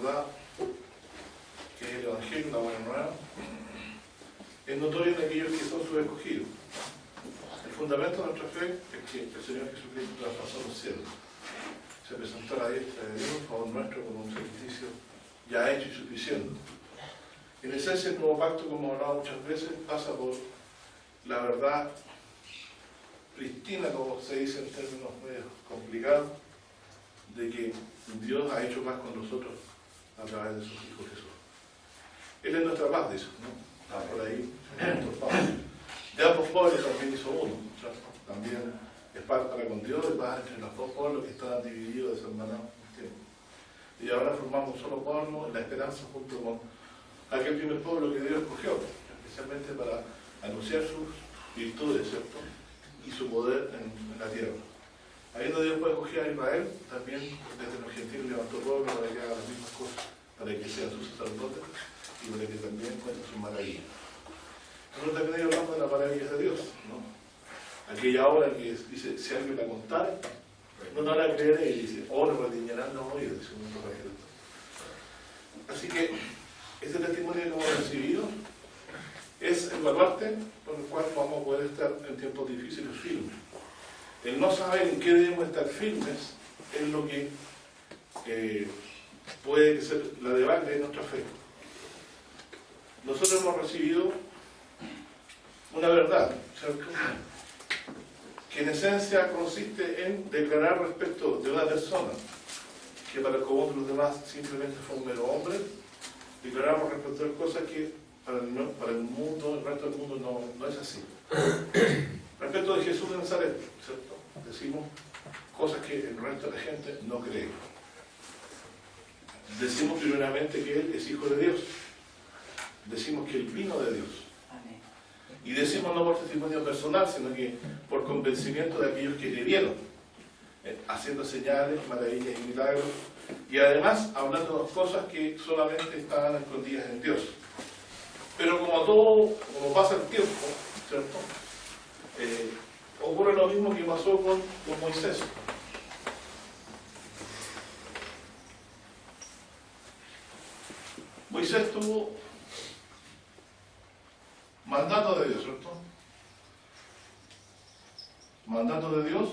verdad, que es el Evangelio, la buena nueva, es notorio en aquellos que son sus escogidos. El fundamento de nuestra fe es que el Señor Jesucristo traspasó los cielos, se presentó a la diestra de Dios, a favor nuestro, como un sacrificio ya hecho y suficiente. En esencia, el nuevo pacto, como hemos hablado muchas veces, pasa por la verdad pristina, como se dice en términos medio complicados, de que Dios ha hecho paz con nosotros a través de su Hijo Jesús. Él es nuestra paz, dice, ¿no? Está por ahí, de ambos pueblos también hizo uno, ¿cierto? También es paz para con Dios y paz entre los dos pueblos que estaban divididos, deshermanados un tiempo. Y ahora formamos un solo pueblo en la esperanza junto con aquel primer pueblo que Dios escogió, especialmente para anunciar sus virtudes, ¿cierto? Y su poder en la tierra. Ahí donde Dios puede escoger a Israel, también desde los gentiles levantó pueblo para que haga las mismas cosas, para que sean sus sacerdotes y para que también cuenten sus maravillas. Nosotros también hablamos de las maravillas de Dios, ¿no? Aquella obra que dice, si alguien la contara, no la creeré, y dice, no retiñarán los oídos, dice un profeta. Así que este testimonio que hemos recibido es el baluarte por el cual vamos a poder estar en tiempos difíciles firmes. El no saber en qué debemos estar firmes es lo que puede ser la debacle de nuestra fe. Nosotros hemos recibido una verdad, ¿cierto? Que en esencia consiste en declarar respecto de una persona que para el común de los demás simplemente fue un mero hombre, declaramos respecto de cosas que para el mundo, el resto del mundo no es así. Respecto de Jesús de Nazaret, ¿cierto? Decimos cosas que el resto de la gente no cree. Decimos primeramente que Él es Hijo de Dios. Decimos que Él vino de Dios. Y decimos no por testimonio personal, sino que por convencimiento de aquellos que le vieron, haciendo señales, maravillas y milagros, y además hablando de cosas que solamente estaban escondidas en Dios. Pero como pasa el tiempo, ¿cierto? Ocurre lo mismo que pasó con Moisés. Moisés tuvo mandato de Dios, ¿cierto? Mandato de Dios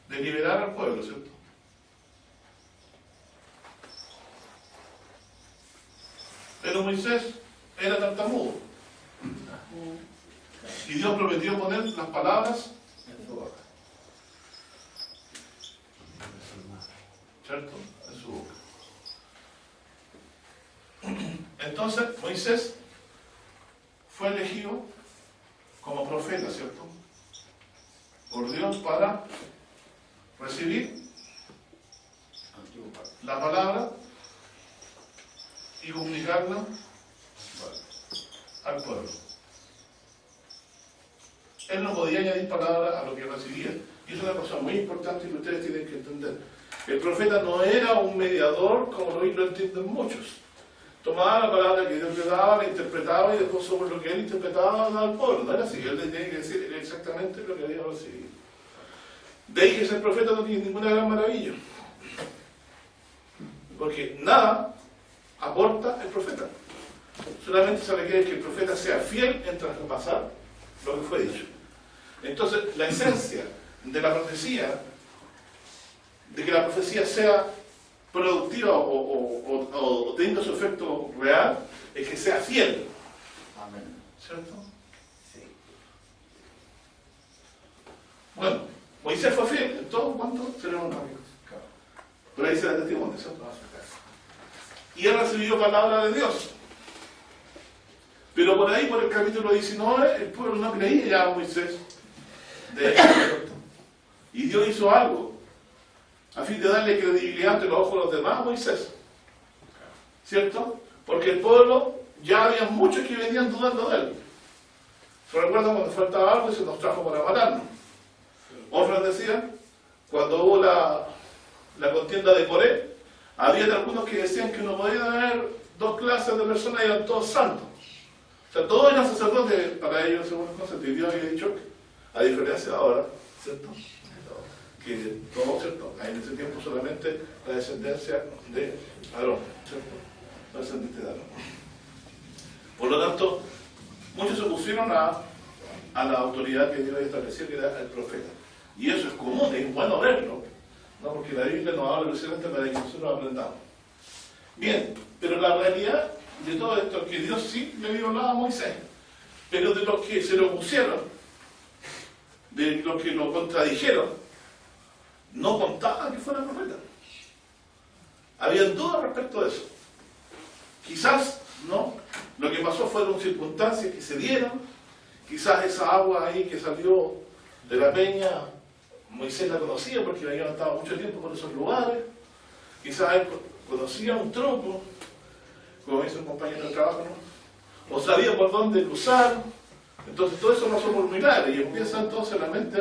de liberar al pueblo, ¿cierto? Pero Moisés era tartamudo. Y Dios prometió poner las palabras en su boca. ¿Cierto? En su boca. Entonces, Moisés fue elegido como profeta, ¿cierto? Por Dios para recibir la palabra y comunicarla al pueblo. Él no podía añadir palabras a lo que recibía. Y es una cosa muy importante que ustedes tienen que entender. El profeta no era un mediador como hoy lo entienden muchos. Tomaba la palabra que Dios le daba, la interpretaba y después sobre lo que él interpretaba al pueblo. No era así. Él tenía que decir exactamente lo que había recibido. De ahí que ser profeta no tiene ninguna gran maravilla. Porque nada aporta el profeta. Solamente se requiere que el profeta sea fiel en traspasar lo que fue dicho. Entonces, la esencia de la profecía, de que la profecía sea productiva o tenga su efecto real, es que sea fiel. Amén. ¿Cierto? Sí. Bueno, Moisés fue fiel en todo cuanto seremos amigos. Claro. Pero ahí se da testimonio, ¿cierto? Y él recibió palabra de Dios. Pero por ahí, por el capítulo 19, el pueblo no creía ya a Moisés. Y Dios hizo algo a fin de darle credibilidad ante los ojos de los demás a Moisés. ¿Cierto? Porque el pueblo, ya había muchos que venían dudando de él. ¿Se recuerdan cuando faltaba algo y se nos trajo para matarnos? Otros decían, cuando hubo la contienda de Coré, había algunos que decían que no podían haber dos clases de personas y eran todos santos. O sea, todos eran sacerdotes para ellos, según el concepto. Y Dios había dicho, a diferencia de ahora, ¿cierto? que todo, ¿cierto? Hay en ese tiempo solamente la descendencia de Aarón, ¿cierto? La descendencia de Aarón. Por lo tanto, muchos se opusieron a la autoridad que Dios estableció, que era el profeta. Y eso es común, es bueno verlo, ¿no? Porque la Biblia nos habla precisamente para que nosotros aprendamos. Bien, pero la realidad de todo esto es que Dios sí le dio hablado a Moisés, pero de los que se lo opusieron, de los que lo contradijeron, no contaban que fuera profeta. Habían dudas respecto de eso. Quizás, ¿no? Lo que pasó fueron circunstancias que se dieron, quizás esa agua ahí que salió de la peña, Moisés la conocía porque había estado mucho tiempo por esos lugares, quizás él conocía un tronco, como dice un compañero de trabajo, ¿no? O sabía por dónde cruzar. Entonces todo eso pasó por milagro y empieza entonces la mente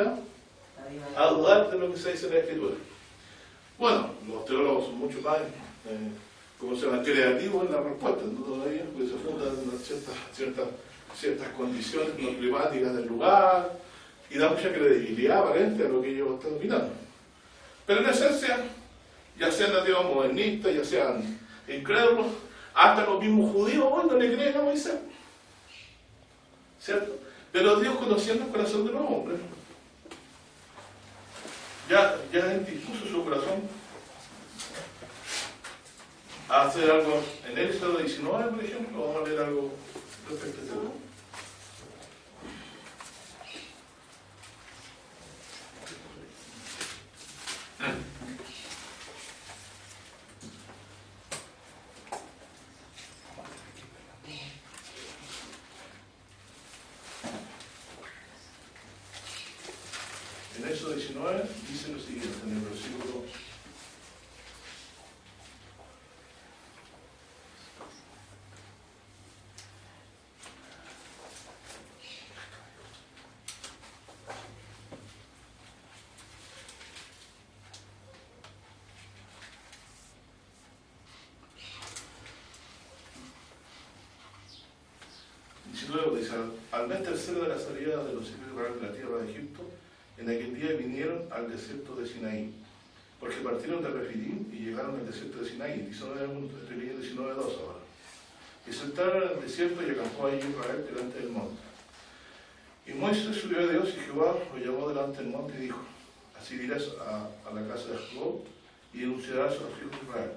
a dudar de lo que se dice en la Escritura. Bueno, los teólogos son mucho más, como se llama, creativos en la respuesta, no todavía, porque se fundan en ciertas condiciones no climáticas del lugar y da mucha credibilidad aparente a lo que ellos están opinando. Pero en esencia, ya sean nativos modernistas, ya sean incrédulos, hasta los mismos judíos hoy no le creen a Moisés, ¿cierto? Pero Dios, conociendo el corazón de los hombres, ya dispuso su corazón a hacer algo. En Éxodo 19, por ejemplo, vamos a ver algo respecto a este tema. En Éxodo 19 dice lo siguiente, en el versículo 19, dice: al mes tercero de la salida de los hijos de Israel de la tierra de Egipto, en aquel día vinieron al desierto de Sinaí, porque partieron de Refidim y llegaron al desierto de Sinaí. 19:2 ahora. Y se entraron en el desierto y acampó allí Israel delante del monte. Y Moisés subió a Dios y Jehová lo llamó delante del monte y dijo: así dirás a la casa de Jacob y denunciarás a los hijos de Israel: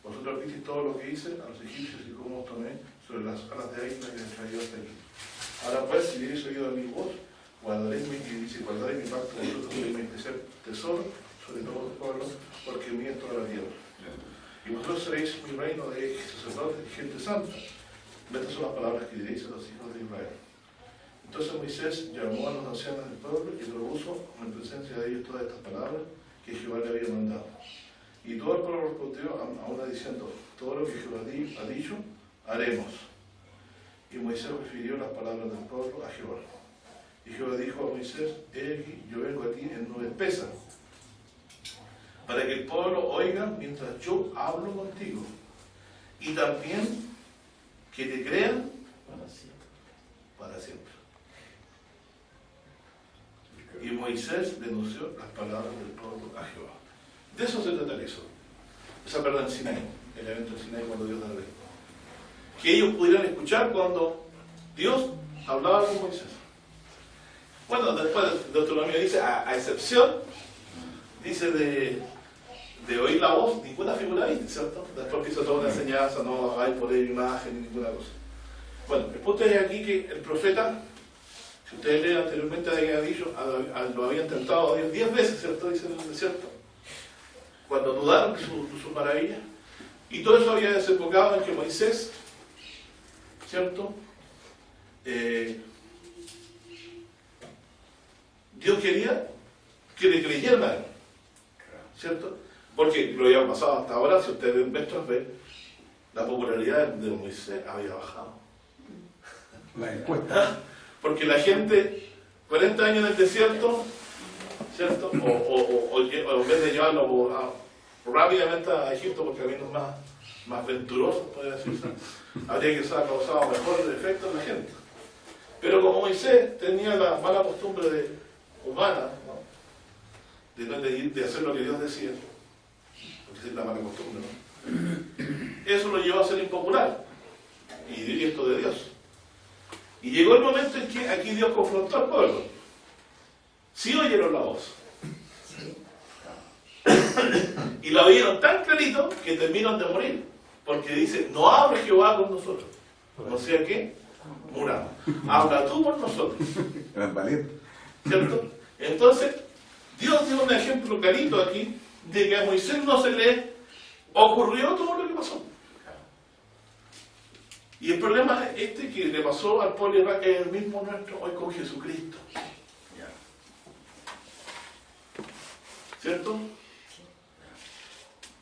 vosotros visteis todo lo que hice a los egipcios y cómo os tomé sobre las alas de águila que les traía hasta aquí. Ahora pues, si habéis oído mi voz, guardaréis mi pacto de vosotros y mi especial tesoro sobre todos los pueblos, porque mí es toda la tierra. Y vosotros seréis mi reino de sacerdotes y gente santa. Estas son las palabras que diréis a los hijos de Israel. Entonces Moisés llamó a los ancianos del pueblo y propuso en presencia de ellos todas estas palabras que Jehová le había mandado. Y todo el pueblo respondió a una diciendo: todo lo que Jehová ha dicho, haremos. Y Moisés refirió las palabras del pueblo a Jehová. Y Jehová dijo a Moisés: he aquí, yo vengo a ti en nube espesa, para que el pueblo oiga mientras yo hablo contigo, y también que te crean para siempre. Y Moisés denunció las palabras del pueblo a Jehová. De eso se trata eso. En Sinaí, el evento de Sinaí cuando Dios da la ley. Que ellos pudieran escuchar cuando Dios hablaba con Moisés. Bueno, después de Deuteronomio dice, a excepción, dice de oír la voz, ninguna figura viste, ¿cierto? Después que hizo toda una enseñanza, no hay por ahí imagen ni ninguna cosa. Bueno, el punto es aquí que el profeta, si ustedes leen anteriormente, había dicho, lo había intentado 10 veces, ¿cierto? Dice en el desierto, cuando dudaron de sus maravillas. Y todo eso había desembocado en que Moisés, ¿cierto? Dios quería que le creyeran a él, ¿cierto? Porque lo había pasado hasta ahora, si ustedes ven, la popularidad de Moisés había bajado. La encuesta. Porque la gente, 40 años en el desierto, ¿cierto? O en vez de llevarlo rápidamente a Egipto, porque caminos más venturosos, podría decirse, habría que haber causado mejor efecto en la gente. Pero como Moisés tenía la mala costumbre humana, ¿no? de hacer lo que Dios decía, porque es la mala costumbre, ¿no? Eso lo llevó a ser impopular y directo de Dios. Y llegó el momento en que aquí Dios confrontó al pueblo. Sí oyeron la voz. Y la oyeron tan clarito que terminaron de morir. Porque dice, no hable Jehová con nosotros. O sea que, muramos. Habla tú por nosotros. Eran valientes. ¿Cierto? Entonces, Dios dio un ejemplo clarito aquí de que a Moisés no se le ocurrió todo lo que pasó. Y el problema este que le pasó al pueblo de Israel es el mismo nuestro hoy con Jesucristo. ¿Cierto?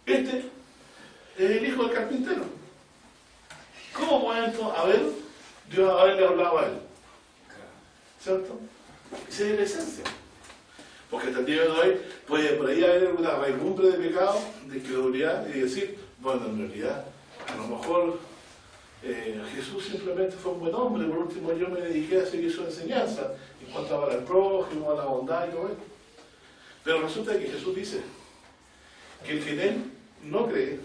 Este es el hijo del carpintero. ¿Cómo puede esto Dios haberle hablado a él? ¿Cierto? Esa es la esencia. Porque hasta el día de hoy puede por ahí haber una raigumbre de pecado, de incredulidad, y decir, bueno, en realidad, a lo mejor Jesús simplemente fue un buen hombre, por último yo me dediqué a seguir su enseñanza, en cuanto a al prójimo, a la bondad y todo eso. Pero resulta que Jesús dice que el que en él no cree,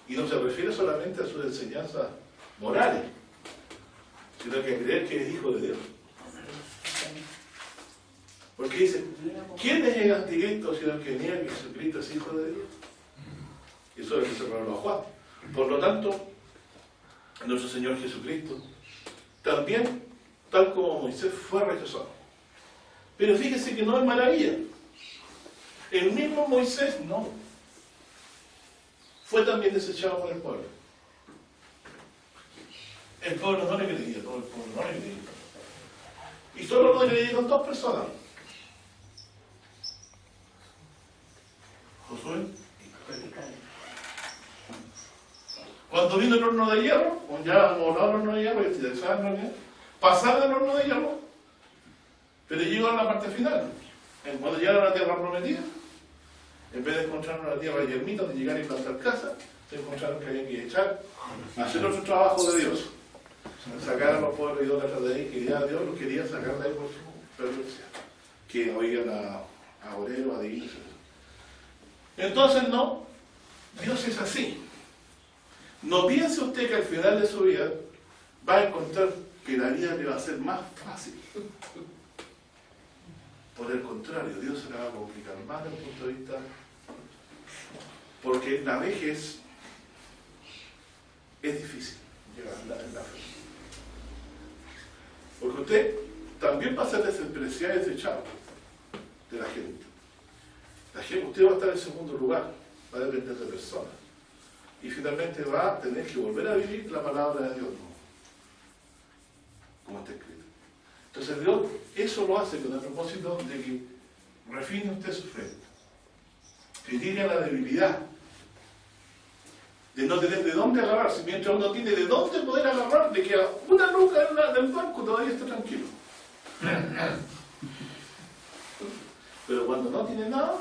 y no se refiere solamente a sus enseñanzas morales, sino que a creer que es hijo de Dios. Porque dice, ¿quién es el anticristo sino el que niega que Jesucristo es hijo de Dios? Y eso es lo que se reveló a Juan. Por lo tanto, nuestro Señor Jesucristo también, tal como Moisés, fue rechazado. Pero fíjese que no es maravilla. El mismo Moisés no. Fue también desechado por el pueblo. El pueblo no le creía, todo el pueblo no le creía. Y solo no le creyeron dos personas. Josué. Cuando vino el horno de hierro, ya voló el horno de hierro, pasaron el horno de hierro, pero llegaron a la parte final. Cuando llegaron a la tierra prometida, en vez de encontrar una tierra yermita donde llegar y plantar casa, se encontraron que había que echar, hacer otro trabajo de Dios. Sacar a los pueblos idólatras de ahí, que ya Dios los quería sacar de ahí por su perversidad. Que oigan a oreros, a divinos. Entonces no, Dios es así. No piense usted que al final de su vida va a encontrar que la vida le va a ser más fácil. Por el contrario, Dios se la va a complicar más desde el punto de vista, porque la vejez es difícil llegar en la fe. Porque usted también va a ser despreciado y desechado de la gente. Usted va a estar en segundo lugar, va a depender de personas. Y finalmente va a tener que volver a vivir la palabra de Dios, ¿no? Como está escrito. Entonces Dios eso lo hace con el propósito de que refine usted su fe, que llegue a la debilidad, de no tener de dónde agarrarse. Mientras uno tiene de dónde poder agarrar, de que a una luca del banco todavía está tranquilo. Pero cuando no tiene nada,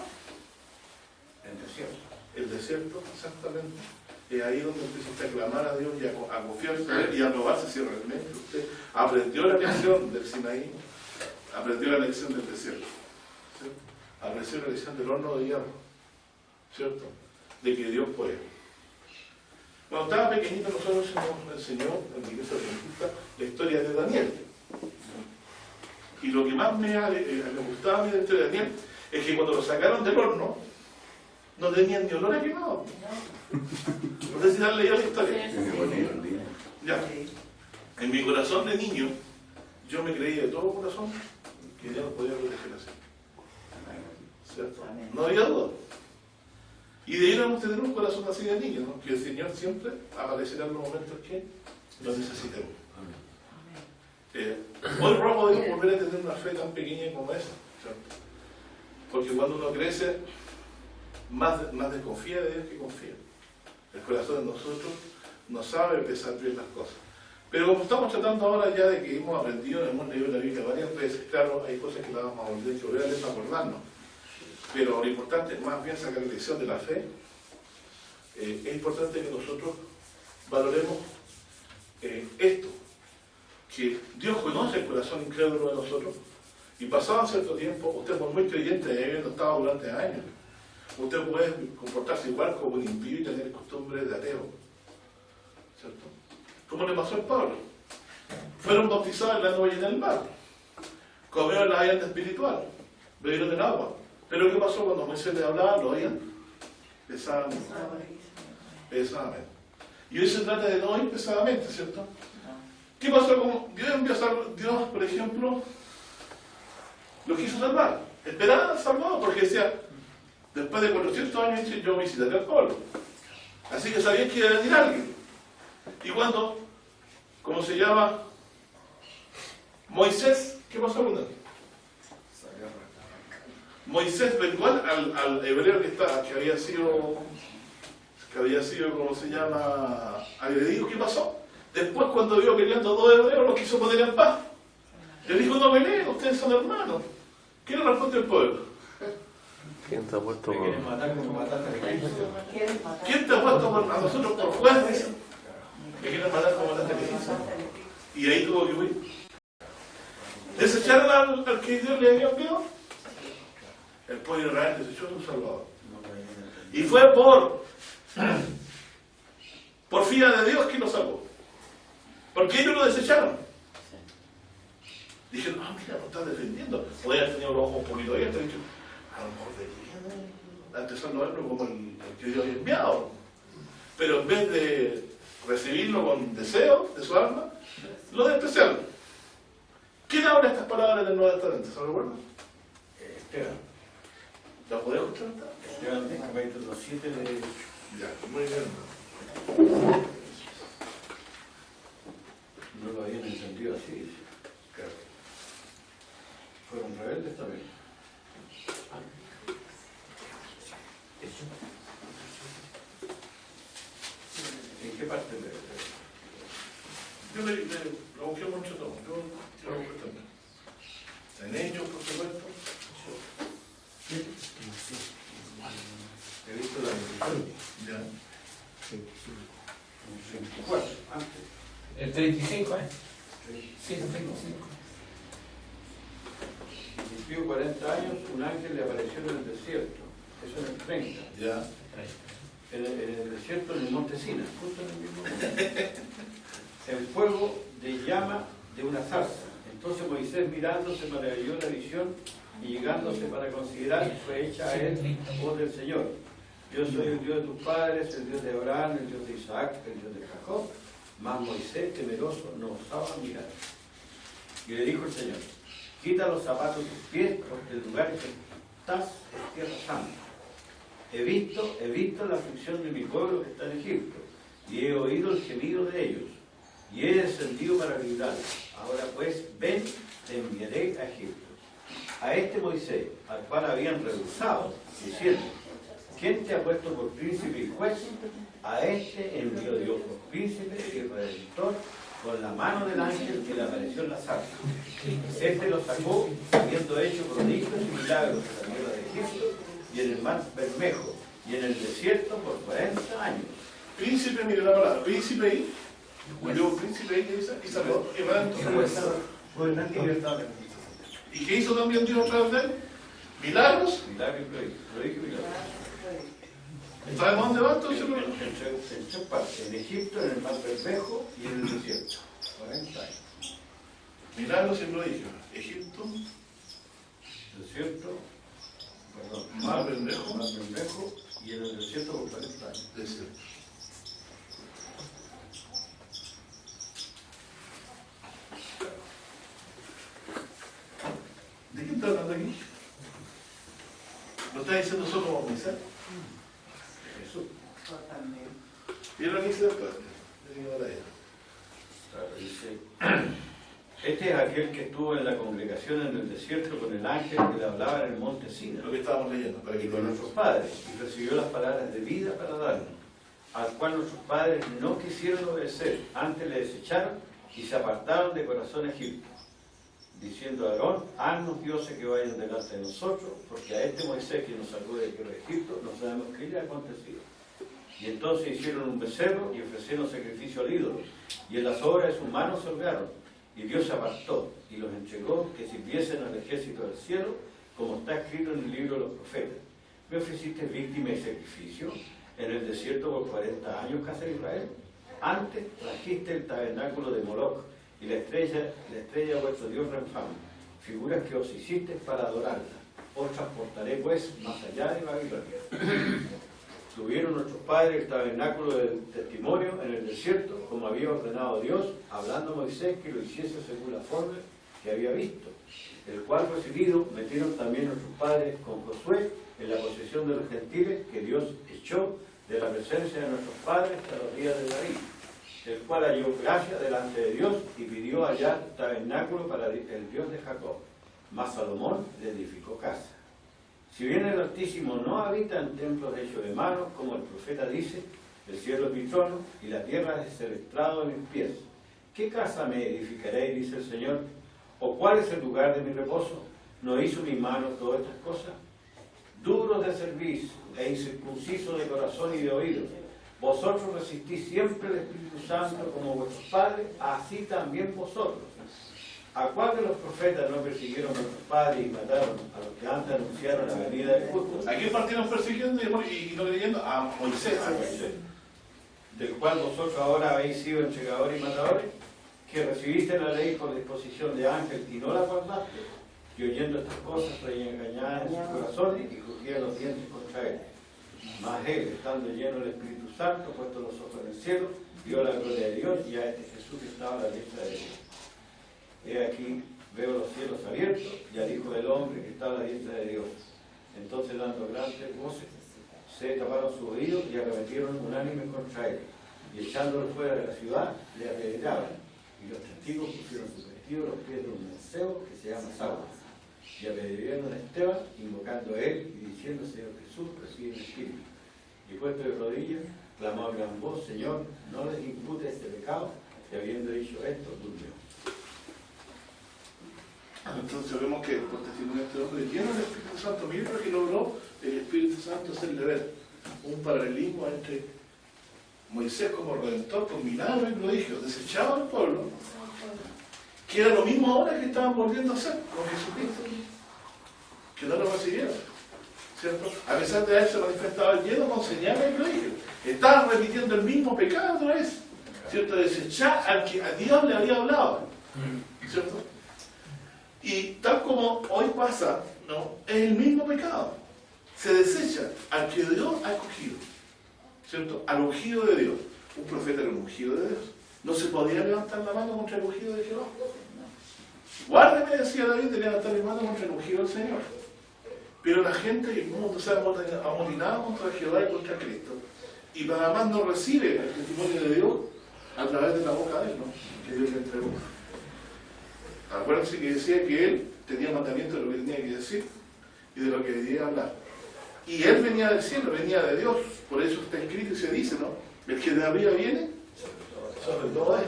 el desierto, exactamente, es ahí donde empieza usted a clamar a Dios y a confiarse en Él y a probarse si realmente usted aprendió la lección del Sinaí, aprendió la lección del desierto, ¿cierto? Aprendió la lección del horno de hierro, ¿cierto? De que Dios puede. Cuando estaba pequeñito nosotros nos enseñó en la iglesia adventista la historia de Daniel. Y lo que más me gustaba a mí de la historia de Daniel es que cuando lo sacaron del horno no tenían ni olor a quemado. No sé si han leído la historia. Ya. En mi corazón de niño, yo me creía de todo corazón que Dios nos podía proteger así. ¿Cierto? No había duda. Y debiéramos tener un corazón así de niño, ¿no? Que el Señor siempre aparecerá en los momentos que lo necesitemos. Hoy ruego a Dios volver a tener una fe tan pequeña como esa, ¿cierto? Porque cuando uno crece, más desconfía de Dios que confía. El corazón de nosotros no sabe pesar bien las cosas. Pero como estamos tratando ahora ya de que hemos aprendido, hemos leído la Biblia varias veces, claro, hay cosas que la vamos a volver a leer para acordarnos. Pero lo importante es más bien sacar la lección de la fe. Es importante que nosotros valoremos esto, que Dios conoce el corazón incrédulo de nosotros Y pasado cierto tiempo, usted por muy creyente de habiendo estado durante años, usted puede comportarse igual como un impío y tener costumbres de ateo, ¿cierto? Como le pasó al Pablo. Fueron bautizados en la agua y en el mar, comieron la vianda espiritual, bebieron el agua. Pero ¿qué pasó cuando Moisés les hablaba? Lo oían pesadamente. Pesadamente. Y hoy se trata de no oír pesadamente, ¿cierto? ¿Qué pasó con Dios? Dios, por ejemplo, lo quiso salvar. Esperaban salvado porque decía, después de 400 años yo visitaré al pueblo. Así que sabían que iba a venir alguien. Y cuando, ¿cómo se llama? Moisés, ¿qué pasó con él? Moisés vengó al hebreo que había sido, ¿cómo se llama? Agredido. ¿Qué pasó? Después, cuando vio peleando dos hebreos, los quiso poner en paz. Le dijo, no peleen, ustedes son hermanos. ¿Qué le responde el pueblo? ¿Quién te ha puesto por... quieren matar como mataste a Cristo? ¿Quién te ha puesto a nosotros por juez? Me quieren matar como mataste a Cristo. Y ahí tuvo que huir. ¿Desecharon al que Dios le había enviado? El pueblo de Israel desechó a su Salvador. Y fue por fía de Dios que lo salvó. Porque ellos lo desecharon. Dijeron, mira, lo estás defendiendo. Podría haber tenido los ojos un poquito abiertos. Dicho, a lo mejor deberían antes salvarlo como el que Dios había enviado. Pero en vez de recibirlo con deseo de su alma, lo despreciaron. ¿Quién habla estas palabras en el Nuevo Testamento? ¿Se recuerdan? Esteban. ¿La podés escuchar? Esteban, capítulo 7 de... Ya, muy bien. No lo habían entendido así, dice. Claro. Fueron rebeldes también. ¿En qué parte Yo le lo busqué mucho todo. Yo lo busqué también. En Hechos, por supuesto. he visto la religión? Ya. 24, antes. El 35, ¿eh? Sí, el 35. Cumplió 40 años, un ángel le apareció en el desierto. Eso en el 30. Ya. En el desierto, en el monte Sina, justo en el mismo monte. El fuego de llama de una zarza. Entonces Moisés, mirando, se maravilló la visión y llegándose para considerar, fue hecha a él voz del Señor. Yo soy el Dios de tus padres, el Dios de Abraham, el Dios de Isaac, el Dios de Jacob. Mas Moisés, temeroso, no osaba mirar. Y le dijo el Señor, quita los zapatos de tus pies, porque el lugar en que estás es tierra santa. He visto la aflicción de mi pueblo que está en Egipto, y he oído el gemido de ellos, y he descendido para librarlos. Ahora pues, ven, te enviaré a Egipto. A este Moisés, al cual habían rehusado, diciendo, ¿quién te ha puesto por príncipe y juez? A este envió Dios por príncipe y redentor con la mano del ángel que le apareció en la zarza. Este lo sacó, habiendo hecho prodigios y milagros en la tierra de Egipto y en el mar Bermejo y en el desierto por 40 años. Príncipe, mire la palabra, príncipe y murió príncipe y salvador y redentor. ¿Y qué hizo también Dios a través de él? Milagros. Milagros y prodigios y milagros. ¿Sabemos dónde va entonces? En tres partes, en Egipto, en el mar Bermejo y en el desierto. 40 años. Milagros y prodigios. Egipto, Desierto, perdón, Mar Bermejo. Mar Bermejo y en el desierto por 40 años. desierto. ¿De quién está hablando aquí? ¿Lo está diciendo solo como Moisés? Jesús. ¿Vieron lo que dice después? Claro, dice, este es aquel que estuvo en la congregación en el desierto con el ángel que le hablaba en el monte Sina Lo que estábamos leyendo, para que y lo con nuestros padres, y recibió las palabras de vida para darnos, al cual nuestros padres no quisieron obedecer, antes le desecharon y se apartaron de corazón a Egipto, diciendo a Aarón, haznos dioses que vayan delante de nosotros, porque a este Moisés que nos sacó de tierra de Egipto no sabemos qué le ha acontecido. Y entonces hicieron un becerro y ofrecieron sacrificio al ídolo, y en las obras de sus manos se holgaron, Y Dios se apartó y los entregó que sirviesen al ejército del cielo, como está escrito en el libro de los profetas. Me ofreciste víctima y sacrificio en el desierto por 40 años, casa de Israel. Antes trajiste el tabernáculo de Moloch y la estrella de vuestro Dios Renfán, figuras que os hiciste para adorarla. Os transportaré pues más allá de Babilonia. Tuvieron nuestros padres el tabernáculo del testimonio en el desierto, como había ordenado Dios, hablando a Moisés que lo hiciese según la forma que había visto, el cual recibido metieron también nuestros padres con Josué en la posesión de los gentiles que Dios echó de la presencia de nuestros padres hasta los días de David, el cual halló gracia delante de Dios y pidió hallar tabernáculo para el Dios de Jacob. Mas Salomón le edificó casa. Si bien el Altísimo no habita en templos hechos de manos, como el profeta dice, el cielo es mi trono y la tierra es el estrado de mis pies. ¿Qué casa me edificaréis, dice el Señor? ¿O cuál es el lugar de mi reposo? ¿No hizo mi mano todas estas cosas? Duros de cerviz e incircuncisos de corazón y de oídos, vosotros resistís siempre el Espíritu Santo como vuestros padres, así también vosotros. ¿A cuál de los profetas no persiguieron a nuestros padres y mataron a los que antes anunciaron la venida del justo? ¿A quién partieron persiguiendo y no creyendo? A Moisés. Del cual vosotros ahora habéis sido entregadores y matadores, que recibiste la ley por disposición de ángel y no la guardaste, y oyendo estas cosas engañadas en sus corazones y cogían los dientes contra él. Mas él, estando lleno del Espíritu Santo, puesto los ojos en el cielo, vio la gloria de Dios y a este Jesús que estaba a la diestra de Dios. He aquí, veo los cielos abiertos y al Hijo del Hombre que está a la diestra de Dios. Entonces, dando grandes voces, se taparon sus oídos y arremetieron unánimes contra él. Y echándolo fuera de la ciudad, le apedreaban. Y los testigos pusieron sus vestidos a los pies de un mancebo que se llama Saulo. Y apedrearon a Esteban, invocando a él y diciendo: Señor Jesús, recibe el Espíritu. Y puesto de rodillas, clamó a gran voz: Señor, no les impute este pecado. Y habiendo dicho esto, durmió. Entonces vemos que por testimonio de este hombre lleno del Espíritu Santo, mira lo que logró el Espíritu Santo hacerle ver un paralelismo entre Moisés como redentor con milagros y prodigios, desechado al pueblo, que era lo mismo ahora que estaban volviendo a hacer con Jesucristo, que no lo recibieron, ¿cierto? A pesar de haberse manifestado lleno con señales y prodigios, estaban repitiendo el mismo pecado otra vez, ¿cierto? Desechar al que a Dios le había hablado, ¿cierto? Y tal como hoy pasa, ¿no? Es el mismo pecado. Se desecha al que Dios ha escogido, ¿cierto? Al ungido de Dios. Un profeta era un ungido de Dios. No se podía levantar la mano contra el ungido de Jehová. Guárdeme, decía David, de levantar mi mano contra el ungido del Señor. Pero la gente y el mundo se ha amotinado contra Jehová y contra Cristo. Y nada más no recibe el testimonio de Dios a través de la boca de él, ¿no? Que Dios le entregó. Acuérdense que decía que él tenía mandamiento de lo que tenía que decir y de lo que debía hablar. Y él venía del cielo, venía de Dios. Por eso está escrito y se dice, ¿no? El que de arriba viene, sobre todo él.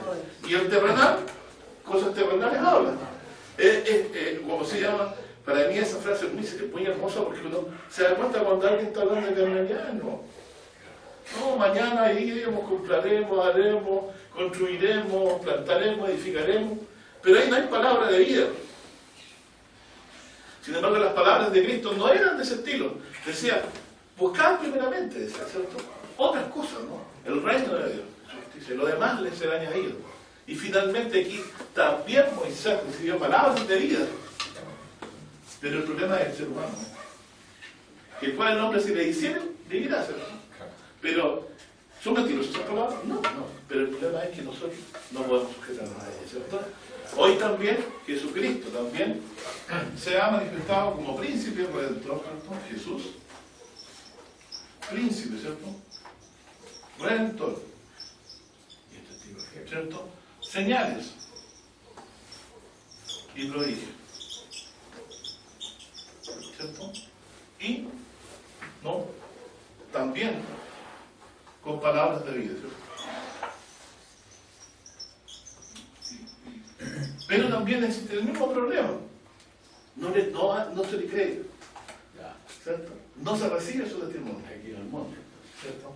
Y el terrenal, cosas terrenales habla. Como se llama, para mí esa frase es muy hermosa porque uno se da cuenta cuando alguien está hablando de eternidad, ¿no? No, mañana iremos, compraremos, haremos, construiremos, plantaremos, edificaremos. Pero ahí no hay palabra de vida. Sin embargo, las palabras de Cristo no eran de ese estilo. Decía, buscad primeramente, decía, ¿cierto? Otras cosas, ¿no? El reino de Dios. Dice, lo demás les será añadido. Y finalmente aquí también Moisés recibió palabras de vida. Pero el problema es el ser humano. Que puede el hombre si le hicieron, vivirá, ¿cierto? Pero, ¿son mentirosas esas palabras? No. Pero el problema es que nosotros no podemos sujetarnos a ellas, ¿cierto? Hoy también Jesucristo también se ha manifestado como príncipe redentor, ¿cierto? Jesús, príncipe, ¿cierto? Redentor, ¿cierto? Señales y prodigios, ¿cierto? Y no, también con palabras de vida, ¿cierto? Pero también existe el mismo problema. No se le cree, ¿cierto? No se recibe su testimonio aquí en el mundo, ¿cierto?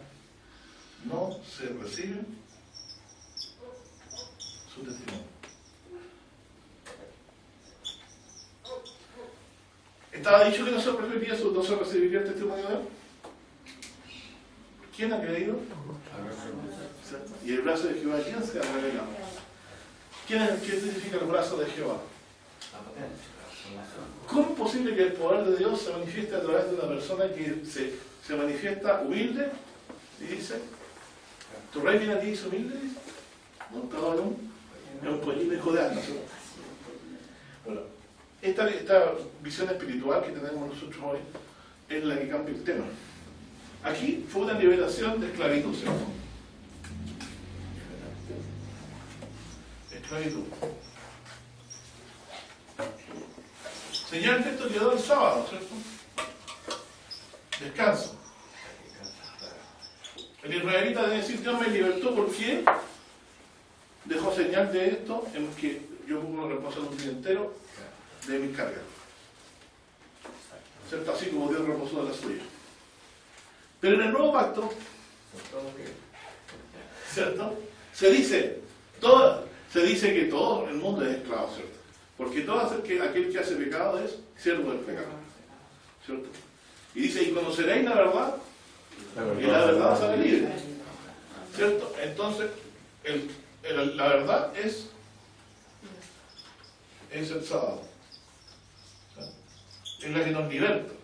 No se recibe su testimonio. ¿Estaba dicho que no se recibiría el testimonio de él? ¿Quién ha creído? Y el brazo de Jehová, ¿quién se ha revelado? ¿Qué significa el brazo de Jehová? ¿Cómo es posible que el poder de Dios se manifieste a través de una persona que se manifiesta humilde? Y dice, ¿tu rey viene a ti y es humilde? Dice, no, cabrón, es un pollito hijo de alma. Bueno, esta visión espiritual que tenemos nosotros hoy es la que cambia el tema. Aquí fue una liberación de esclavitud, ¿cierto? Esclavitud. Señal que esto quedó el sábado, ¿cierto? Descanso. El israelita debe decir, Dios me libertó, ¿por qué? Dejó señal de esto en que yo puedo reposar un día entero de mis cargas. ¿Cierto? Así como Dios reposó de la suya. Pero en el nuevo pacto, ¿cierto? Se dice que todo el mundo es esclavo, ¿cierto? Porque todo aquel que hace pecado es siervo del pecado, ¿cierto? Y dice, y conoceréis la verdad, y la verdad os hará libre, ¿cierto? Entonces, la verdad es el sábado, ¿cierto? Es la que nos liberta,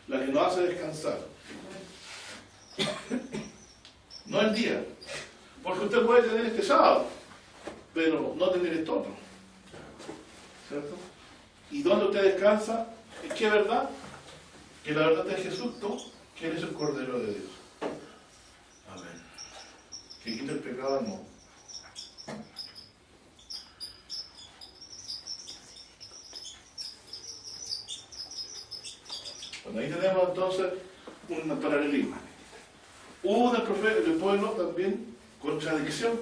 la que nos hace descansar. No el día, porque usted puede tener este sábado, pero no tener este otro, ¿cierto? Y donde usted descansa, es que verdad, que la verdad de Jesús, ¿no? Que Él es el Cordero de Dios. Amén. Que quita el pecado del mundo. Bueno, ahí tenemos entonces un paralelismo. Hubo del pueblo también contradicción,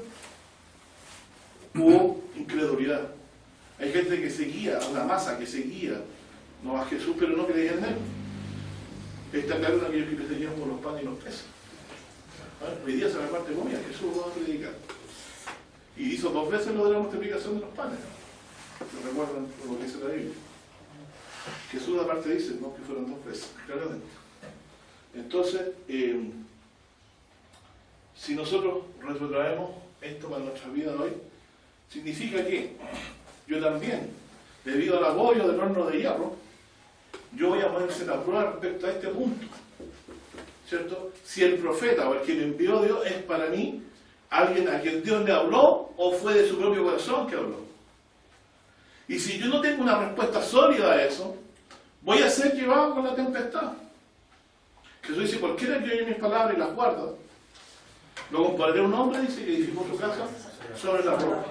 hubo incredulidad. Hay gente que seguía, una masa que seguía, no a Jesús, pero no creía en Él. Está claro en aquellos que le seguían por los panes y los peces. Hoy día se reparte comida, Jesús va a predicar. Y hizo 2 veces lo de la multiplicación de los panes. ¿Se recuerdan lo que dice la Biblia? Jesús aparte dice, no, que fueron 2 veces, claramente. Entonces, si nosotros retrotraemos esto para nuestra vida hoy, significa que yo también, debido al apoyo del horno de hierro, yo voy a poder ser a prueba respecto a este punto, ¿cierto? Si el profeta o el que me envió Dios es para mí alguien a quien Dios le habló o fue de su propio corazón que habló. Y si yo no tengo una respuesta sólida a eso, voy a ser llevado con la tempestad. Jesús dice, cualquiera que oye mis palabras y las guarda, lo compararé a un hombre, dice, que edificó su casa sobre la roca.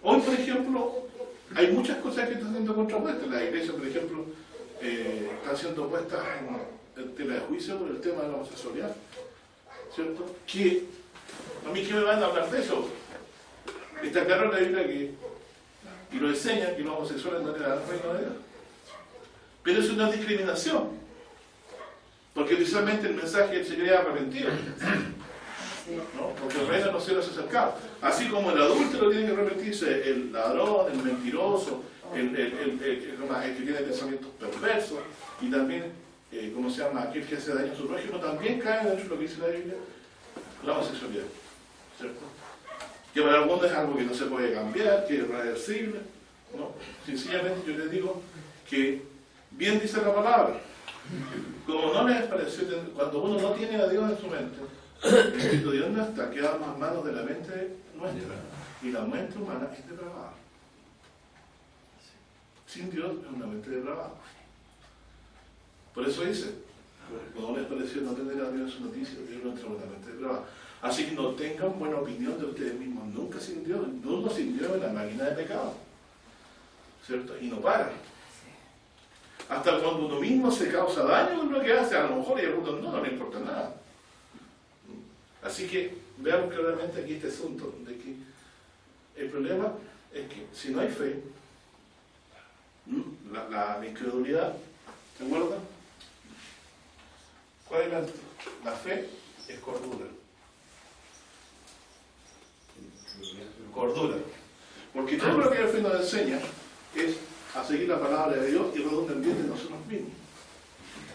Hoy, por ejemplo, hay muchas cosas que están siendo contrapuestas. La iglesia, por ejemplo, están siendo puestas en tela de juicio por el tema de la homosexualidad, ¿cierto? Que a mí, ¿qué me van a hablar de eso? Está claro en la Biblia que, y lo enseña, que los homosexuales no eran el reino de Dios. Pero es una discriminación, porque precisamente el mensaje se quería arrepentido, ¿no? Porque el reino de los cielos se acercaba. Así como el adúltero tiene que arrepentirse, el ladrón, el mentiroso, el que tiene pensamientos perversos, y también, ¿cómo se llama? Aquel que hace daño a su prójimo, también cae dentro de lo que dice la Biblia, la homosexualidad, ¿cierto? Que para algunos es algo que no se puede cambiar, que es irreversible, ¿no? Sencillamente yo les digo que bien dice la palabra, como no les pareció, cuando uno no tiene a Dios en su mente, el Espíritu de Dios no está, queda en las manos de la mente nuestra, y la mente humana es depravada. Sin Dios es una mente depravada. Por eso dice, cuando les pareció no tener a Dios en su noticia, Dios no entra en una mente depravada. Así que no tengan buena opinión de ustedes mismos, nunca sin Dios, nunca sin Dios en la máquina de pecado, ¿cierto? Y no para. Hasta cuando uno mismo se causa daño en lo que hace, a lo mejor y a algunos no le importa nada. Así que veamos claramente aquí este asunto, de que el problema es que si no hay fe, la incredulidad, ¿se acuerdan? ¿Cuál es la fe? Es cordura. Cordura. Porque todo lo que la fe nos enseña es a seguir la palabra de Dios y redunda en bien de nosotros mismos.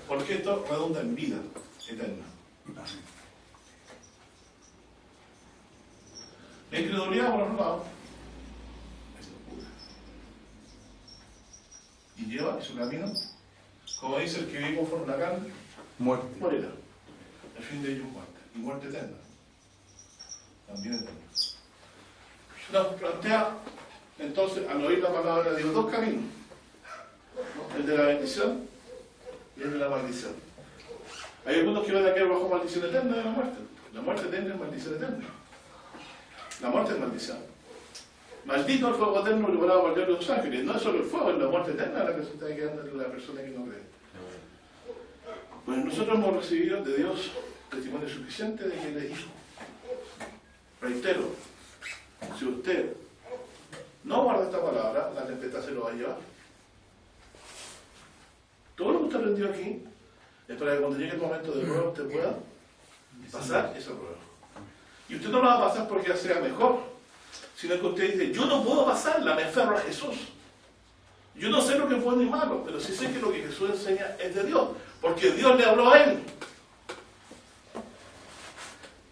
Porque esto redunda en vida eterna. La incredulidad, por otro lado, es locura. Y lleva en su camino, como dice el que vive conforme a la carne, Muerte. morirá. El fin de ellos muerte. Y muerte eterna. También eterna. Nos plantea, entonces, al oír la palabra de Dios, dos caminos. ¿No? El de la bendición y el de la maldición. Hay algunos que van a quedar bajo maldición eterna de la muerte. La muerte eterna es maldición eterna. La muerte es maldición. Maldito el fuego eterno liberado por Dios de los ángeles. No es solo el fuego, es la muerte eterna la que se está quedando en la persona que no cree. Pues nosotros hemos recibido de Dios testimonio suficiente de que Él es hijo. Reitero, si usted no guarda esta palabra, la tempestad se lo va a llevar. Todo lo que usted aprendió aquí es para que cuando llegue el momento de prueba usted pueda pasar esa prueba. Y usted no la va a pasar porque sea mejor, sino que usted dice, yo no puedo pasarla, me aferro a Jesús. Yo no sé lo que es bueno y malo, pero sí sé que lo que Jesús enseña es de Dios, porque Dios le habló a él.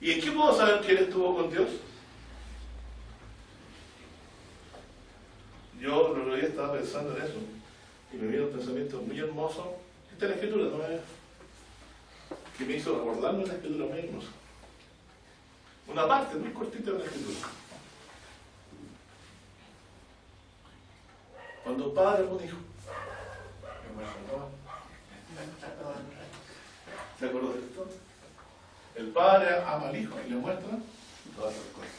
¿Y en qué puedo saber que él estuvo con Dios? Yo el otro día estaba pensando en eso, y me vino un pensamiento muy hermoso. Esta es la escritura, ¿no? Que me hizo acordarme una escritura muy hermosa. Una parte muy cortita de la escritura. Cuando un padre ama a un hijo, ¿se acuerdan de esto? El padre ama al hijo y le muestra todas las cosas.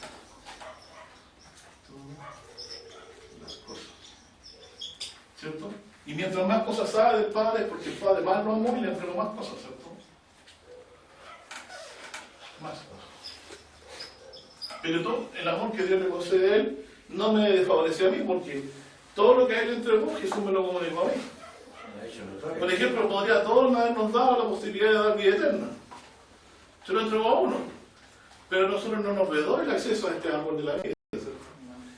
Todas las cosas. ¿Cierto? Y mientras más cosas sabe del padre, porque el padre más lo amó y le entregó más cosas, ¿cierto? Más cosas. Pero todo el amor que Dios le concede a él no me desfavorece a mí, porque todo lo que a él le entregó, Jesús me lo comunicó a mí. Por ejemplo, podría todos habernos dado la posibilidad de dar vida eterna. Se lo entregó a uno. Pero nosotros no nos vedó el acceso a este árbol de la vida.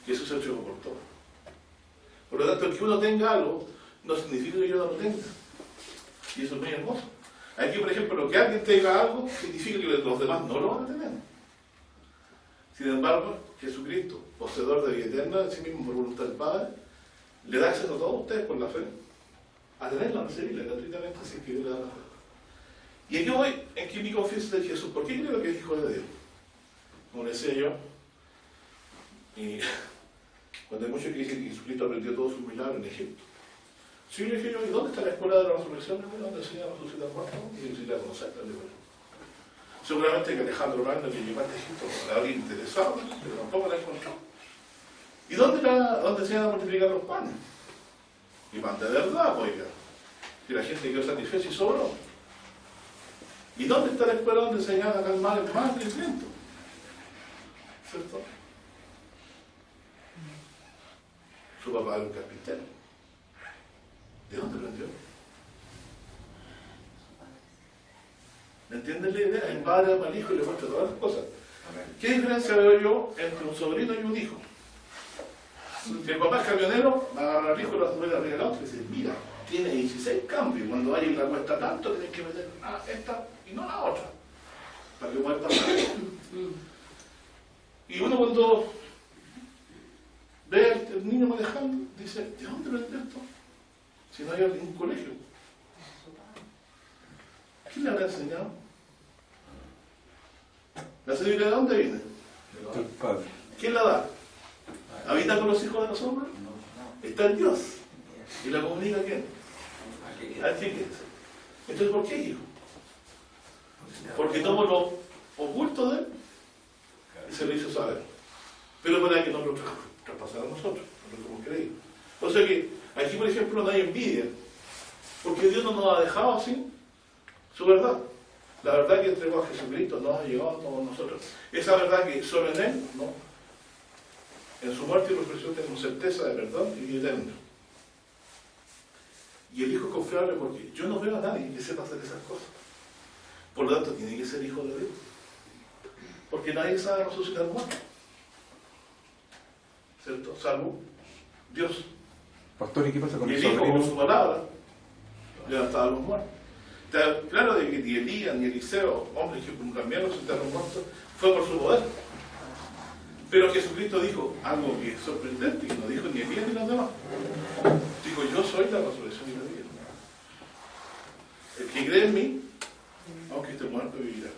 Jesús se entregó por todo. Por lo tanto, el que uno tenga algo, no significa que yo no lo tenga. Y eso es muy hermoso. Aquí, por ejemplo, que alguien tenga algo, significa que los demás no lo van a tener. Sin embargo, Jesucristo, poseedor de vida eterna, en sí mismo por voluntad del Padre, le da acceso a todos ustedes por la fe. A tenerla, a recibirla gratuitamente, si es que Dios le da la fe. Y aquí voy en que mi confianza de Jesús. ¿Por qué creo que es hijo de Dios? Como decía yo, y cuando hay muchos que dicen que Jesucristo aprendió todos sus milagros en Egipto. Sí, le dije yo, ¿y dónde está la escuela de la resurrección? ¿Dónde enseña a resucitar muertos? Y yo sí la conocer, seguramente que Alejandro Magno que llegó a Egipto le habría interesado, pero tampoco la encontró. ¿Y dónde enseñan a multiplicar los panes? Y pan de verdad, oiga. Y la gente quedó satisfecha y sobró. ¿Y dónde está la escuela donde enseñan a calmar el mal del viento? ¿Cierto? Su papá era un carpintero. ¿De dónde aprendió? ¿Me entienden la idea? El padre ama al hijo y le muestra todas las cosas. ¿Qué diferencia veo yo entre un sobrino y un hijo? Si el papá es camionero, va a agarrar al hijo y lo va a subir arriba del auto y dice, mira, tiene 16 cambios, cuando vaya y la cuesta tanto, tienes que meter esta y no la otra, para que pueda pasar. Y uno cuando ve al niño manejando, dice, ¿de dónde aprende esto? Si no hay ningún colegio. ¿Quién le habrá enseñado? ¿La sabiduría de dónde viene? Del Padre. ¿Quién la da? ¿Habita con los hijos de los hombres? Está en Dios. ¿Y la comunica a quién? Al que quiere. Entonces, ¿por qué hijo? Porque tomó lo oculto de él y se lo hizo saber. Pero para que no lo traspasara a nosotros, nosotros hemos creído. O sea que aquí, por ejemplo, no hay envidia, porque Dios no nos ha dejado así su verdad. La verdad que entregó a Jesucristo nos ha llegado a todos nosotros. Esa verdad que solo en Él, no. En su muerte y resurrección tenemos certeza de perdón y vida eterna. Y el hijo es confiable porque yo no veo a nadie que sepa hacer esas cosas. Por lo tanto, tiene que ser hijo de Dios. Porque nadie sabe resucitar muertos. ¿Cierto? Salvo Dios. Pastor, ¿y qué pasa con Y el el Hijo, con su sobrino? palabra, levantaba a los muertos. Está claro de que ni Elías ni Eliseo, hombres que también resucitaron muertos, fue por su poder. Pero Jesucristo dijo algo que es sorprendente, que no dijo ni Elías ni los demás. Dijo, yo soy la resurrección y la vida. El que cree en mí, aunque esté muerto, vivirá.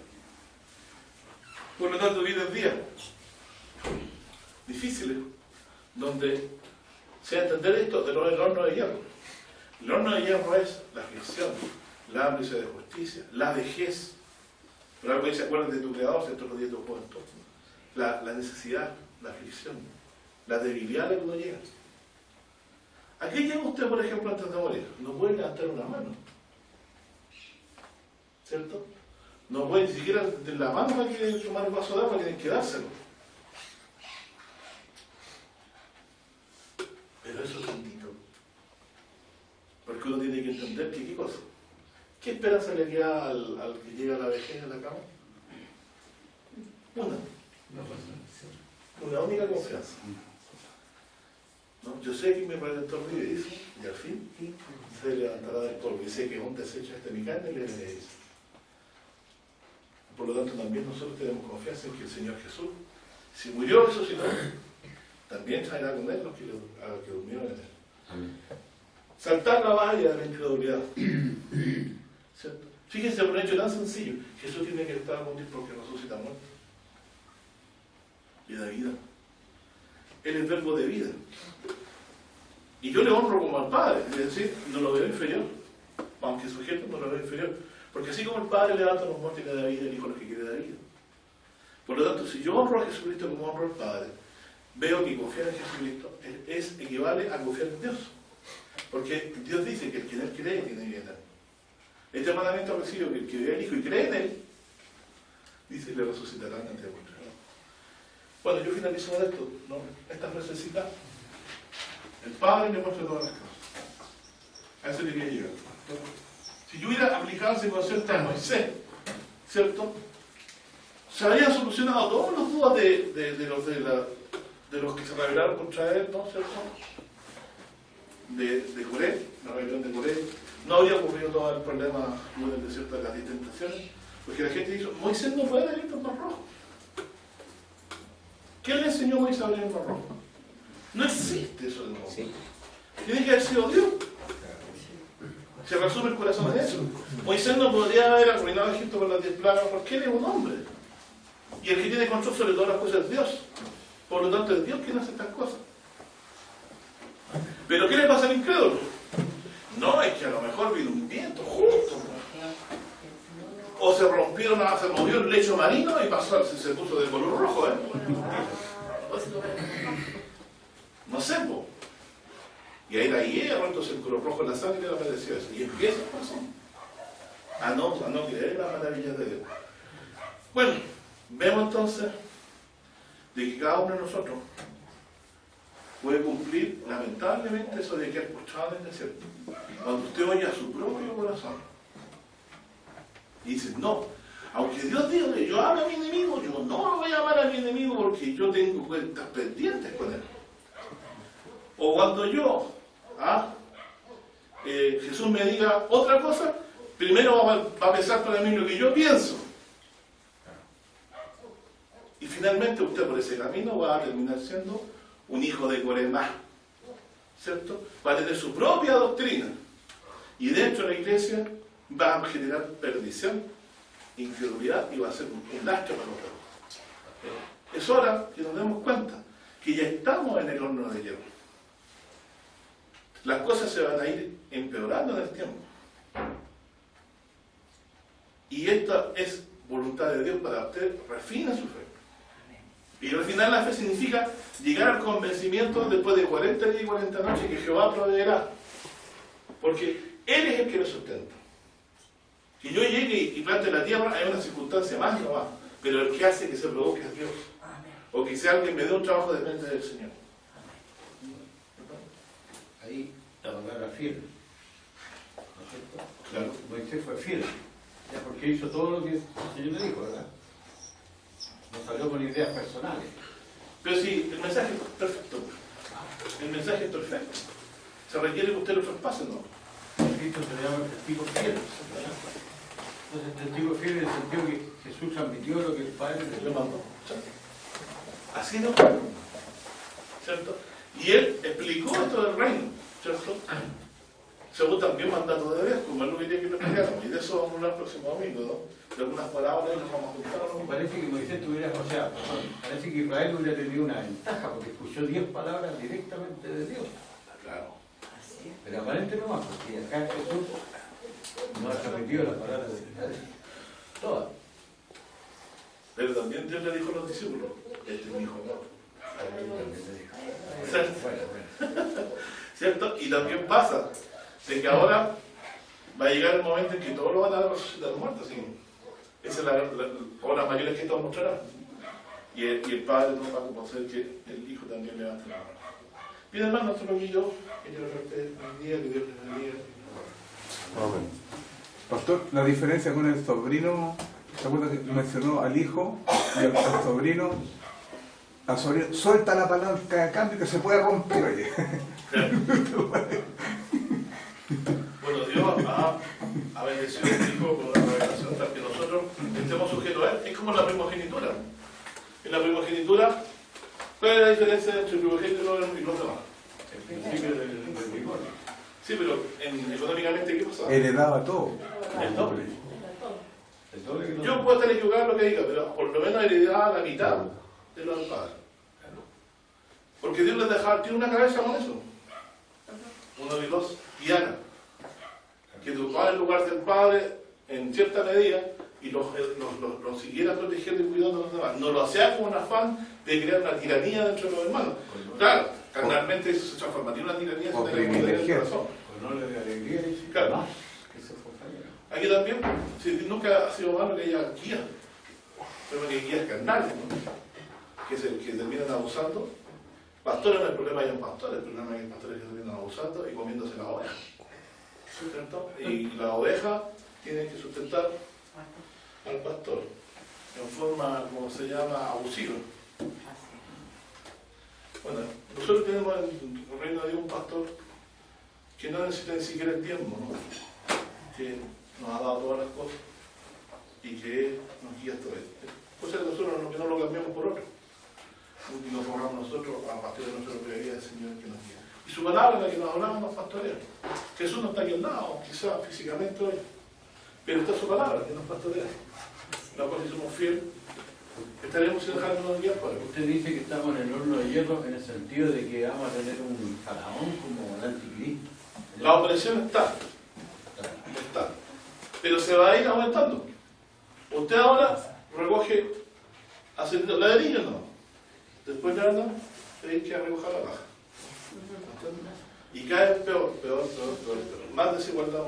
Por lo tanto, viven días difíciles, donde se va a entender esto del horno de hierro. El horno de hierro es la aflicción, la hambre de justicia, la vejez. Pero algo que se acuerdan de tu creador, se otro día de tu juventud. La necesidad, la aflicción, la debilidad a la que uno llega. ¿A qué llega usted, por ejemplo, antes de morir? No puede levantar una mano. ¿Cierto? No puede ni siquiera de la mano para que tomar un vaso de agua, tienen que dárselo. Pero eso es bendito. Porque uno tiene que entender que qué cosa. ¿Qué esperanza le queda al que llega a la vejez en la cama? Una única confianza. ¿No? Yo sé que mi Redentor vive, dice, y al fin se levantará del polvo. Y sé que un desecho mi carne le dice. Por lo tanto, también nosotros tenemos confianza en que el Señor Jesús, si murió y resucitó, también traerá con él a los que durmieron en él. Amén. Saltar la valla de la incredulidad. ¿Cierto? Fíjense por un hecho tan sencillo. Jesús tiene que estar a morir porque resucita muerto. Y da vida. Él es verbo de vida. Y yo le honro como al Padre, es decir, no lo veo inferior. Aunque sujeto no lo veo inferior. Porque así como el Padre levanta los muertos y le da vida, el Hijo lo que quiere da vida. Por lo tanto, si yo honro a Jesucristo como honro al Padre, veo que confiar en Jesucristo equivale a confiar en Dios. Porque Dios dice que el que en Él cree tiene vida eterna. Este mandamiento recibe que el que ve al Hijo y cree en Él, dice, le resucitarán ante el mundo. Bueno, yo finalizo con esto, ¿no? Esta frasecita, el Padre le muestra todas las cosas. A eso le quería llegar. Si yo hubiera aplicado ese concepto a Moisés, ¿cierto? Se habrían solucionado todas las dudas de los que se rebelaron contra él, ¿no? ¿Cierto? De Coré, la rebelión de Coré. No habría ocurrido todo el problema en el desierto de las 10 tentaciones, porque la gente dijo, Moisés no puede ir por el Mar Rojo. ¿Qué le enseñó a Moisés a abrir el Mar Rojo? No existe eso de nuevo. Sí. Tiene que haber sido Dios. Se resume el corazón en eso. Moisés no podría haber arruinado a Egipto con las 10 plagas porque él es un hombre. Y el que tiene control sobre todas las cosas es Dios. Por lo tanto, es Dios quien hace estas cosas. Pero ¿qué le pasa al incrédulo? No, es que a lo mejor vino un viento justo. O se movió el lecho marino y pasó, se puso de color rojo, ¿eh? No sé, po. Y ahí la hierro, entonces el color rojo en la sangre le apareció eso. Y empieza a no creer las maravillas de Dios. Bueno, vemos entonces de que cada uno de nosotros puede cumplir, lamentablemente, eso de que es postrado en el desierto. Cuando usted oye a su propio corazón y dice, no, aunque Dios diga que yo amo a mi enemigo, yo no lo voy a amar a mi enemigo porque yo tengo cuentas pendientes con él. O cuando yo, Jesús me diga otra cosa, primero va a pensar para mí lo que yo pienso. Y finalmente usted por ese camino va a terminar siendo un hijo de Coré más, ¿cierto? Va a tener su propia doctrina. Y dentro de la iglesia va a generar perdición, incredulidad y va a ser un lastre para los demás. Es hora que nos demos cuenta que ya estamos en el horno de hierro. Las cosas se van a ir empeorando en el tiempo. Y esta es voluntad de Dios para usted, refina su fe. Y refinar la fe significa llegar al convencimiento después de 40 días y 40 noches que Jehová proveerá. Porque Él es el que lo sustenta. Que yo llegue y plante la tierra hay una circunstancia más, no más. Pero el que hace que se provoque es Dios. O que si alguien me dé un trabajo depende del Señor. Ahí la palabra fiel. ¿No es cierto? Claro. Moisés fue fiel. Ya porque hizo todo lo que el Señor le dijo, ¿verdad? No salió con ideas personales. Pero sí, el mensaje es perfecto. El mensaje es perfecto. se requiere que usted lo traspase, ¿no? Cristo se le llama testigo fiel. Entonces, testigo fiel en el sentido que Jesús transmitió lo que el Padre Le mandó. Así no, ¿cierto? Y él explicó esto del reino, ¿cierto? Según también mandato de Dios, como él lo quería que lo explicáramos. Y de eso vamos a hablar el próximo domingo, ¿no? De algunas parábolas y nos vamos a juntar. Me parece que Moisés tuviera, o sea, perdón, parece que Israel hubiera tenido una ventaja porque escuchó 10 palabras directamente de Dios. Claro. Pero aparente no más, porque acá Jesús no ha transmitido las palabras de Dios. Todas. Pero también Dios le dijo a los discípulos, este es mi hijo amado. ¿Cierto? Y también pasa de que ahora va a llegar el momento en que todos lo van a resucitar muertos. ¿Sí? Esa es la obra mayor que todos mostrarán. Y el Padre no va a conocer que el Hijo también levanta la mano. Bien, hermano, nuestro amigo, que yo le recuerde el día, que Dios les bendiga. Amén. Pastor, la diferencia con el sobrino, ¿se acuerda que mencionó al hijo y al sobrino? Al sobrino, suelta la palanca de cambio que se puede romper, oye. Bueno, Dios ha bendecido a este Hijo con una revelación tal que nosotros estemos sujetos a Él. Es como la primogenitura. En la primogenitura, ¿cuál es la diferencia entre el primogénito y los demás? El principio del matrimonio. Sí, pero económicamente, ¿qué pasa? Heredaba todo. El doble. El doble que Yo puedo estar equivocado en lo que diga, pero por lo menos heredaba la mitad de lo del padre. Porque Dios les dejaba, tiene una cabeza con eso. Uno de los guiara. Que tu padre en lugar del padre, en cierta medida, y los siguiera protegiendo y cuidando a los demás. No lo hacía con un afán de crear una tiranía dentro de los hermanos. Claro, carnalmente eso se transformaría en una tiranía O sin tener poder en el privilegiar. corazón. con honor de alegría y Claro. más que se fortalezca. Aquí también, si nunca ha sido malo que haya guías, pero que guías carnales, ¿no? que terminan abusando. Pastores no hay problema, hay un pastor, el problema es que hay pastores que terminan abusando y comiéndose la oveja. ¿Cierto? Y la oveja tiene que sustentar al pastor en forma, como se llama, abusiva. Bueno, nosotros tenemos en el reino de Dios un pastor que no necesita ni siquiera el tiempo, ¿no? Que nos ha dado todas las cosas y que nos guía hasta hoy. Cosa que nosotros que no lo cambiamos por otro. Y nos rogamos nosotros a partir de nuestra prioridad del Señor que nos guía. Y su palabra, la que nos hablaba, nos pastorea. Jesús no está aquí al lado, quizás físicamente hoy, pero está su palabra que nos pastorea. La cual, si somos fieles, estaremos sin dejarnos guiar por él. Usted dice que estamos en el horno de hierro en el sentido de que vamos a tener un faraón como el anticristo. La opresión está, pero se va a ir aumentando. Usted ahora recoge, hace ladrillo no, después de nada, tenéis que recoger la caja. Y cada vez peor. Más desigualdad.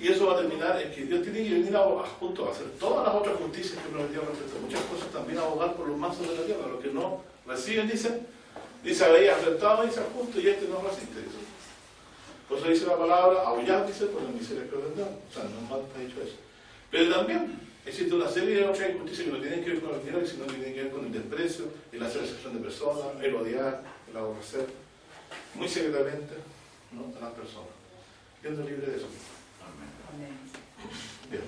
Y eso va a terminar en que Dios tiene que venir junto a hacer todas las otras justicias que prometió respecto a muchas cosas, también a abogar por los mansos de la tierra, los que no reciben, dice habéis afrentado, dice justo, y este no resiste. Dice. Por eso dice la palabra, aullad, dice, por la miseria que os tendrán. O sea, no más ha dicho eso. Pero también existe una serie de otras injusticias que no tienen que ver con el dinero, sino que tienen que ver con el desprecio, el hacer excepción de personas, el odiar, el aborrecer, muy secretamente, ¿no? a las personas. Siendo libre de eso. Amén.